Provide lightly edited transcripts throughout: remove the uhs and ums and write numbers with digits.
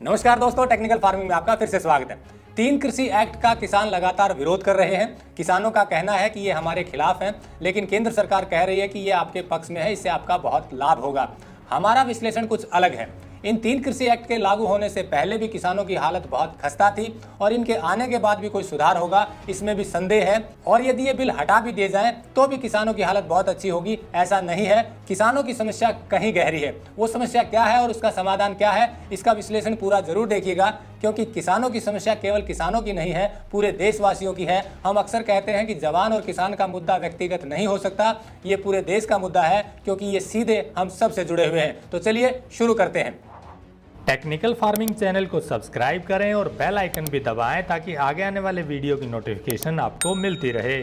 नमस्कार दोस्तों, technical farming में आपका फिर से स्वागत है। 3 कृषि एक्ट का किसान लगातार विरोध कर रहे हैं। किसानों का कहना है कि ये हमारे खिलाफ है, लेकिन केंद्र सरकार कह रही है कि ये आपके पक्ष में है, इससे आपका बहुत लाभ होगा। हमारा विश्लेषण कुछ अलग है। इन 3 कृषि एक्ट के लागू होने से पहले भी किसानों की हालत बहुत खस्ता थी और इनके आने के बाद भी कोई सुधार होगा, इसमें भी संदेह है। और यदि ये बिल हटा भी दिए जाएं तो भी किसानों की हालत बहुत अच्छी होगी, ऐसा नहीं है। किसानों की समस्या कहीं गहरी है। वो समस्या क्या है और उसका समाधान क्या है, इसका विश्लेषण पूरा जरूर देखिएगा, क्योंकि किसानों की समस्या केवल किसानों की नहीं है, पूरे देशवासियों की है। हम अक्सर कहते हैं कि जवान और किसान का मुद्दा व्यक्तिगत नहीं हो सकता, ये पूरे देश का मुद्दा है, क्योंकि ये सीधे हम सब से जुड़े हुए हैं। तो चलिए शुरू करते हैं। टेक्निकल फार्मिंग चैनल को सब्सक्राइब करें और बेल आइकन भी दबाएं ताकि आगे आने वाले वीडियो की नोटिफिकेशन आपको मिलती रहे।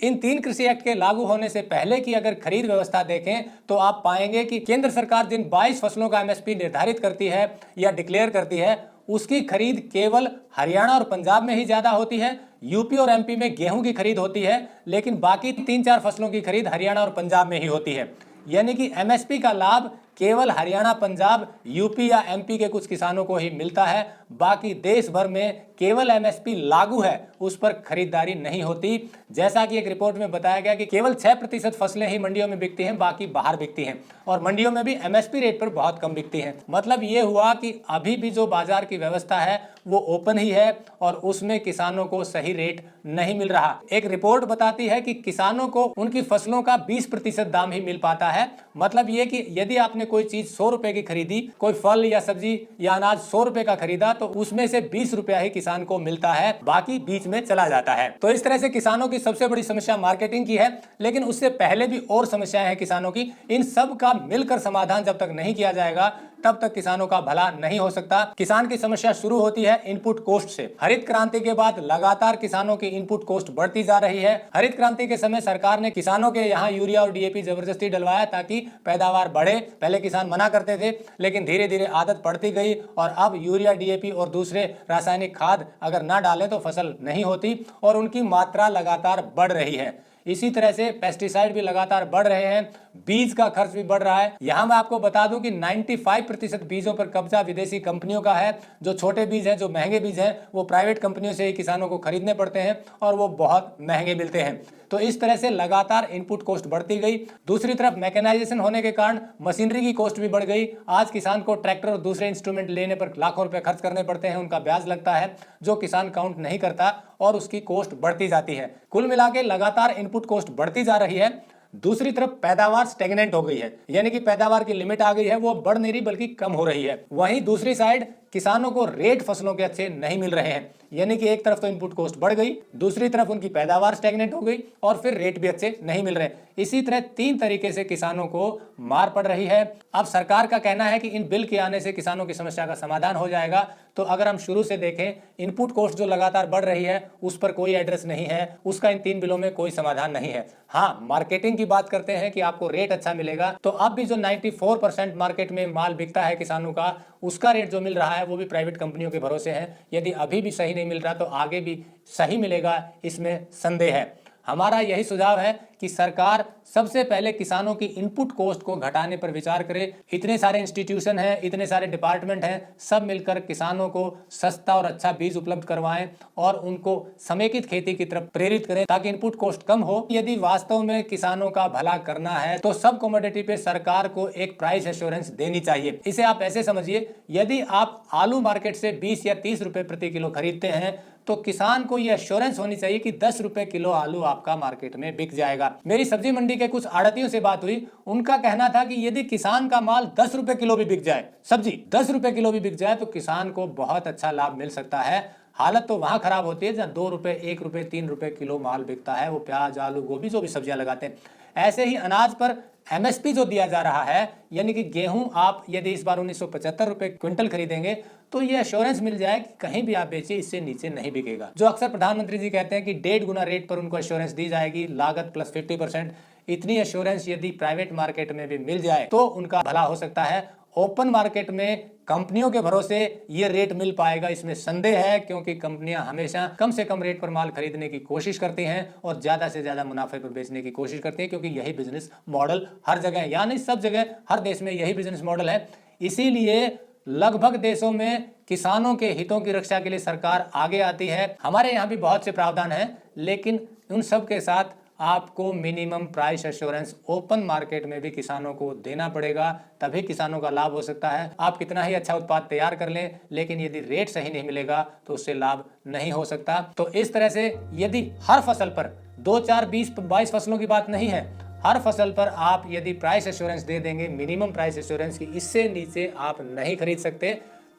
इन 3 कृषि एक्ट के लागू होने से पहले की अगर खरीद व्यवस्था देखें तो आप पाएंगे कि केंद्र सरकार जिन 22 फसलों का एमएसपी निर्धारित करती है या डिक्लेयर करती है, उसकी खरीद केवल हरियाणा और पंजाब में ही ज्यादा होती है। यूपी और एमपी में गेहूं की खरीद होती है, लेकिन बाकी 3-4 फसलों की खरीद हरियाणा और पंजाब में ही होती है। यानी कि एमएसपी का लाभ केवल हरियाणा, पंजाब, यूपी या एमपी के कुछ किसानों को ही मिलता है। बाकी देश भर में केवल एमएसपी लागू है, उस पर खरीदारी नहीं होती। जैसा कि एक रिपोर्ट में बताया गया कि केवल 6% फसलें ही मंडियों में बिकती हैं, बाकी बाहर बिकती हैं और मंडियों में भी एमएसपी रेट पर बहुत कम बिकती हैं। मतलब ये हुआ कि अभी भी जो बाजार की व्यवस्था है वो ओपन ही है और उसमें किसानों को सही रेट नहीं मिल रहा। एक रिपोर्ट बताती है कि किसानों को उनकी फसलों का 20% दाम ही मिल पाता है। मतलब ये कि यदि आपने कोई चीज 100 रुपए की खरीदी, कोई फल या सब्जी या अनाज 100 रुपए का खरीदा, तो उसमें से 20 रुपया ही किसान को मिलता है, बाकी बीच में चला जाता है। तो इस तरह से किसानों की सबसे बड़ी समस्या मार्केटिंग की है, लेकिन उससे पहले भी और समस्याएं हैं किसानों की। इन सब का मिलकर समाधान जब तक नहीं किया जाएगा तब तक किसानों का भला नहीं हो सकता। किसान की समस्या शुरू होती है इनपुट कॉस्ट से। हरित क्रांति के बाद लगातार किसानों की इनपुट कॉस्ट बढ़ती जा रही है। हरित क्रांति के समय सरकार ने किसानों के यहाँ यूरिया और डीएपी जबरदस्ती डलवाया ताकि पैदावार बढ़े। पहले किसान मना करते थे, लेकिन धीरे धीरे आदत पड़ती गई और अब यूरिया, डीएपी और दूसरे रासायनिक खाद अगर ना डालें तो फसल नहीं होती और उनकी मात्रा लगातार बढ़ रही है। इसी तरह से पेस्टिसाइड भी लगातार बढ़ रहे हैं, बीज का खर्च भी बढ़ रहा है। यहां मैं आपको बता दूं कि 95% बीजों पर कब्जा विदेशी कंपनियों का है। जो छोटे बीज हैं, जो महंगे बीज हैं, वो प्राइवेट कंपनियों से ही किसानों को खरीदने पड़ते हैं और वो बहुत महंगे मिलते हैं। तो इस तरह से लगातार इनपुट कॉस्ट बढ़ती गई। दूसरी तरफ मैकेनाइजेशन होने के कारण मशीनरी की कॉस्ट भी बढ़ गई। आज किसान को ट्रैक्टर और दूसरे इंस्ट्रूमेंट लेने पर लाखों रुपए खर्च करने पड़ते हैं, उनका ब्याज लगता है जो किसान काउंट नहीं करता और उसकी कॉस्ट बढ़ती जाती है। कुल मिला के लगातार इनपुट कॉस्ट बढ़ती जा रही है। दूसरी तरफ पैदावार स्टेगनेंट हो गई है, यानी कि पैदावार की लिमिट आ गई है, वो बढ़ नहीं रही बल्कि कम हो रही है। वहीं दूसरी साइड किसानों को रेट फसलों के अच्छे नहीं मिल रहे हैं, यानी कि एक तरफ तो इनपुट कॉस्ट बढ़ गई, दूसरी तरफ उनकी पैदावार स्टेगनेंट हो गई और फिर रेट भी अच्छे नहीं मिल रहे। इसी तरह 3 तरीके से किसानों को मार पड़ रही है। अब सरकार का कहना है कि इन बिल के आने से किसानों की समस्या का समाधान हो जाएगा। तो अगर हम शुरू से देखें, इनपुट कॉस्ट जो लगातार बढ़ रही है उस पर कोई एड्रेस नहीं है, उसका इन 3 बिलों में कोई समाधान नहीं है। हाँ, मार्केटिंग की बात करते हैं कि आपको रेट अच्छा मिलेगा, तो अब भी जो 94% मार्केट में माल बिकता है किसानों का, उसका रेट जो मिल रहा है वो भी प्राइवेट कंपनियों के भरोसे है। यदि अभी भी सही नहीं मिल रहा तो आगे भी सही मिलेगा, इसमें संदेह है। हमारा यही सुझाव है कि सरकार सबसे पहले किसानों की इनपुट कॉस्ट को घटाने पर विचार करे। इतने सारे इंस्टीट्यूशन हैं, इतने सारे डिपार्टमेंट हैं, सब मिलकर किसानों को सस्ता और अच्छा बीज उपलब्ध करवाएं और उनको समेकित खेती की तरफ प्रेरित करें ताकि इनपुट कॉस्ट कम हो। यदि वास्तव में किसानों का भला करना है तो सब कमोडिटी पे सरकार को एक प्राइस एश्योरेंस देनी चाहिए। इसे आप ऐसे समझिए, यदि आप आलू मार्केट से 20 या 30 रुपए प्रति किलो खरीदते हैं तो किसान को यह एश्योरेंस होनी चाहिए कि 10 रुपए किलो आलू आपका मार्केट में बिक जाएगा। मेरी सब्जी मंडी के कुछ आड़तियों से बात हुई, उनका कहना था कि यदि किसान का माल 10 रुपए किलो भी बिक जाए, सब्जी 10 रुपए किलो भी बिक जाए तो किसान को बहुत अच्छा लाभ मिल सकता है। हालत तो वहां खराब होती है जहां 2 रुपए, 1 रुपए, 3 रुपए किलो माल बिकता है, वो प्याज, आलू, गोभी जो भी सब्जियां लगाते हैं। ऐसे ही अनाज पर एमएसपी जो दिया जा रहा है, यानी कि गेहूं आप यदि इस बार 1975 रुपए क्विंटल खरीदेंगे तो ये एश्योरेंस मिल जाए कि कहीं भी आप बेचिए, इससे नीचे नहीं बिकेगा। जो अक्सर प्रधानमंत्री जी कहते हैं कि 1.5 गुना रेट पर उनको एश्योरेंस दी जाएगी, लागत प्लस 50%। इतनी एश्योरेंस यदि प्राइवेट मार्केट में भी मिल जाए तो उनका भला हो सकता है। ओपन मार्केट में कंपनियों के भरोसे ये रेट मिल पाएगा, इसमें संदेह है, क्योंकि कंपनियां हमेशा कम से कम रेट पर माल खरीदने की कोशिश करती हैं और ज्यादा से ज्यादा मुनाफे पर बेचने की कोशिश करती हैं, क्योंकि यही बिजनेस मॉडल हर जगह, यानी सब जगह, हर देश में यही बिजनेस मॉडल है। इसीलिए लगभग देशों में किसानों के हितों की रक्षा के लिए सरकार आगे आती है। हमारे यहाँ भी बहुत से प्रावधान हैं, लेकिन उन सब के साथ आपको minimum price assurance open market में भी किसानों को देना पड़ेगा, तभी किसानों का लाभ हो सकता है। आप कितना ही अच्छा उत्पाद तैयार कर लें, लेकिन यदि रेट सही नहीं मिलेगा तो उससे लाभ नहीं हो सकता। तो इस तरह से यदि हर फसल पर 2, 4, 20, 22 फसलों की बात नहीं है, हर फसल पर आप यदि प्राइस एश्योरेंस दे देंगे, मिनिमम प्राइस एश्योरेंस की, इससे नीचे आप नहीं खरीद सकते,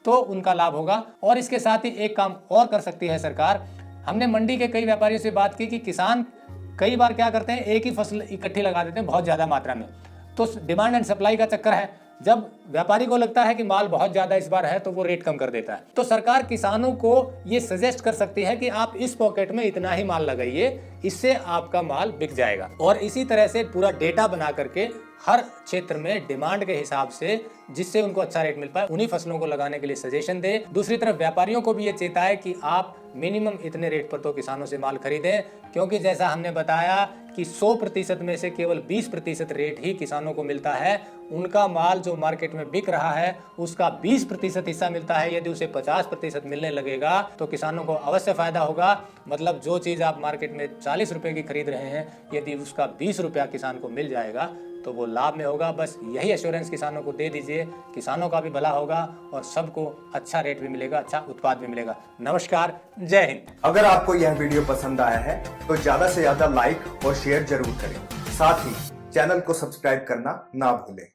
तो उनका लाभ होगा। और इसके साथ ही एक काम और कर सकती है सरकार। हमने मंडी के कई व्यापारियों से बात की कि किसान कई बार क्या करते हैं, एक ही फसल इकट्ठी लगा देते हैं बहुत ज़्यादा मात्रा में, तो डिमांड एंड सप्लाई का चक्कर है। जब व्यापारी को लगता है कि माल बहुत ज़्यादा इस बार है तो वो रेट कम कर देता है। तो सरकार किसानों को ये सजेस्ट कर सकती है कि आप इस पॉकेट में इतना ही माल लगाइए, इससे आपका माल बिक जाएगा। और इसी तरह से पूरा डेटा बना करके हर क्षेत्र में डिमांड के हिसाब से जिससे उनको अच्छा रेट मिल पाए, उन्हीं फसलों को लगाने के लिए सजेशन दे। दूसरी तरफ व्यापारियों को भी ये चेताए कि आप मिनिमम इतने रेट पर तो किसानों से माल खरीदें, क्योंकि जैसा हमने बताया कि 100% में से केवल 20% रेट ही किसानों को मिलता है। उनका माल जो मार्केट में बिक रहा है उसका 20% हिस्सा मिलता है। यदि उसे 50% मिलने लगेगा तो किसानों को अवश्य फायदा होगा। मतलब जो चीज़ आप मार्केट में 40 रुपए की खरीद रहे हैं, यदि उसका 20 रुपया किसान को मिल जाएगा तो वो लाभ में होगा। बस यही एश्योरेंस किसानों को दे दीजिए, किसानों का भी भला होगा और सबको अच्छा रेट भी मिलेगा, अच्छा उत्पाद भी मिलेगा। नमस्कार, जय हिंद। अगर आपको यह वीडियो पसंद आया है तो ज्यादा से ज्यादा लाइक और शेयर जरूर करें। साथ ही चैनल को सब्सक्राइब करना ना भूलें।